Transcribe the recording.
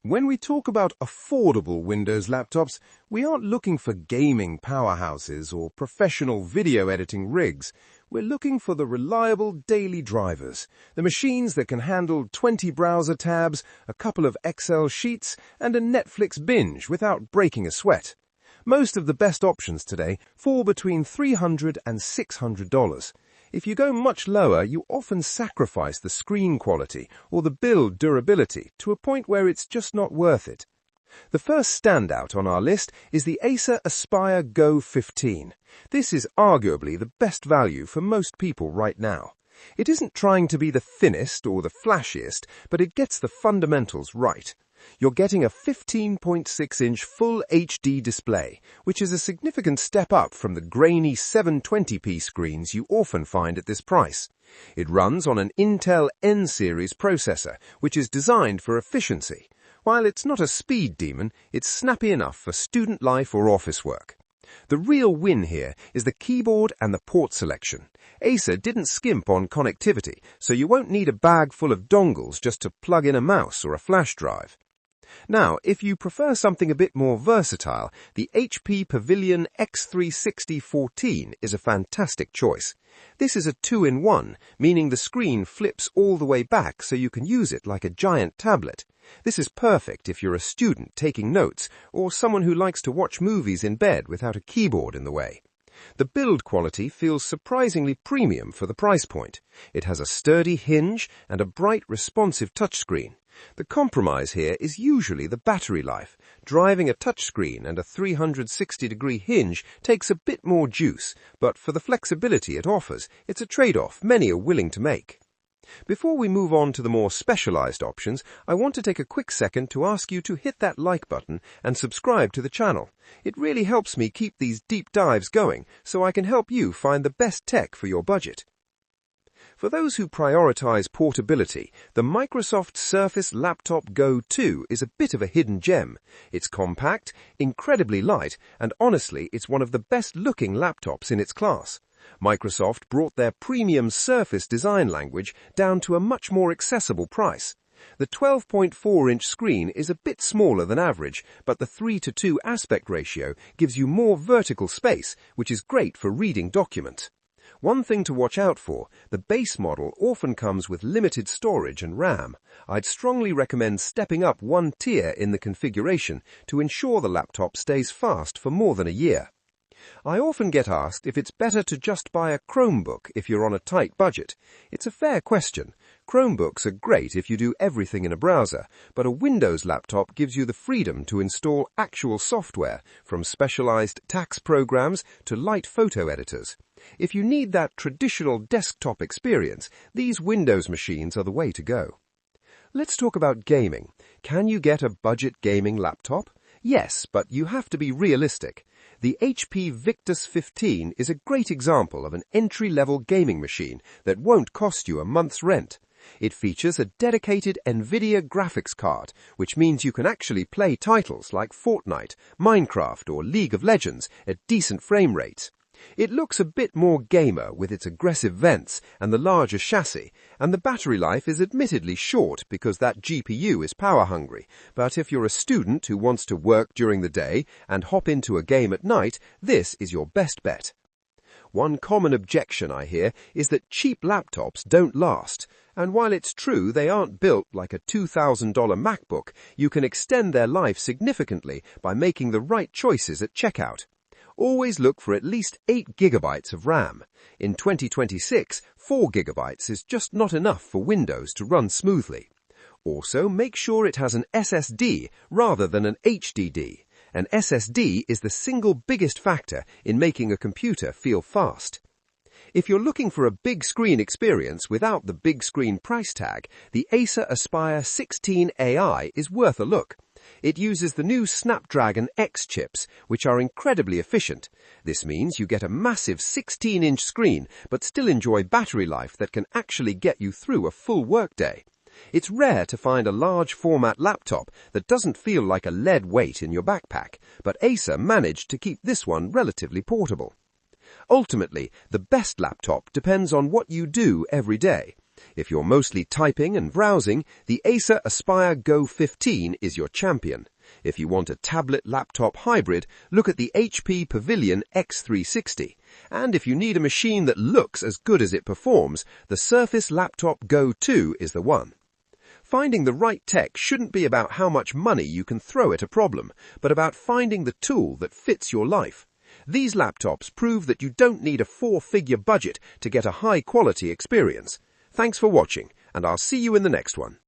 When we talk about affordable Windows laptops, we aren't looking for gaming powerhouses or professional video editing rigs. We're looking for the reliable daily drivers, the machines that can handle 20 browser tabs, a couple of Excel sheets, and a Netflix binge without breaking a sweat. Most of the best options today fall between $300 and $600. If you go much lower, you often sacrifice the screen quality or the build durability to a point where it's just not worth it. The first standout on our list is the Acer Aspire Go 15. This is arguably the best value for most people right now. It isn't trying to be the thinnest or the flashiest, but it gets the fundamentals right. You're getting a 15.6-inch Full HD display, which is a significant step up from the grainy 720p screens you often find at this price. It runs on an Intel N-series processor, which is designed for efficiency. While it's not a speed demon, it's snappy enough for student life or office work. The real win here is the keyboard and the port selection. Acer didn't skimp on connectivity, so you won't need a bag full of dongles just to plug in a mouse or a flash drive. Now, if you prefer something a bit more versatile, the HP Pavilion X360-14 is a fantastic choice. This is a 2-in-1, meaning the screen flips all the way back so you can use it like a giant tablet. This is perfect if you're a student taking notes or someone who likes to watch movies in bed without a keyboard in the way. The build quality feels surprisingly premium for the price point. It has a sturdy hinge and a bright, responsive touchscreen. The compromise here is usually the battery life. Driving a touchscreen and a 360-degree hinge takes a bit more juice, but for the flexibility it offers, it's a trade-off many are willing to make. Before we move on to the more specialized options, I want to take a quick second to ask you to hit that like button and subscribe to the channel. It really helps me keep these deep dives going, so I can help you find the best tech for your budget. For those who prioritize portability, the Microsoft Surface Laptop Go 2 is a bit of a hidden gem. It's compact, incredibly light, and honestly, it's one of the best-looking laptops in its class. Microsoft brought their premium Surface design language down to a much more accessible price. The 12.4-inch screen is a bit smaller than average, but the 3:2 aspect ratio gives you more vertical space, which is great for reading documents. One thing to watch out for, the base model often comes with limited storage and RAM. I'd strongly recommend stepping up one tier in the configuration to ensure the laptop stays fast for more than a year. I often get asked if it's better to just buy a Chromebook if you're on a tight budget. It's a fair question. Chromebooks are great if you do everything in a browser, but a Windows laptop gives you the freedom to install actual software, from specialized tax programs to light photo editors. If you need that traditional desktop experience, these Windows machines are the way to go. Let's talk about gaming. Can you get a budget gaming laptop? Yes, but you have to be realistic. The HP Victus 15 is a great example of an entry-level gaming machine that won't cost you a month's rent. It features a dedicated NVIDIA graphics card, which means you can actually play titles like Fortnite, Minecraft, or League of Legends at decent frame rates. It looks a bit more gamer with its aggressive vents and the larger chassis, and the battery life is admittedly short because that GPU is power-hungry, but if you're a student who wants to work during the day and hop into a game at night, this is your best bet. One common objection I hear is that cheap laptops don't last, and while it's true they aren't built like a $2,000 MacBook, you can extend their life significantly by making the right choices at checkout. Always look for at least 8 GB of RAM. In 2026, 4 GB is just not enough for Windows to run smoothly. Also, make sure it has an SSD rather than an HDD. An SSD is the single biggest factor in making a computer feel fast. If you're looking for a big screen experience without the big screen price tag, the Acer Aspire 16AI is worth a look. It uses the new Snapdragon X chips, which are incredibly efficient. This means you get a massive 16-inch screen, but still enjoy battery life that can actually get you through a full workday. It's rare to find a large format laptop that doesn't feel like a lead weight in your backpack, but Acer managed to keep this one relatively portable. Ultimately, the best laptop depends on what you do every day. If you're mostly typing and browsing, the Acer Aspire Go 15 is your champion. If you want a tablet-laptop hybrid, look at the HP Pavilion X360. And if you need a machine that looks as good as it performs, the Surface Laptop Go 2 is the one. Finding the right tech shouldn't be about how much money you can throw at a problem, but about finding the tool that fits your life. These laptops prove that you don't need a four-figure budget to get a high-quality experience. Thanks for watching, and I'll see you in the next one.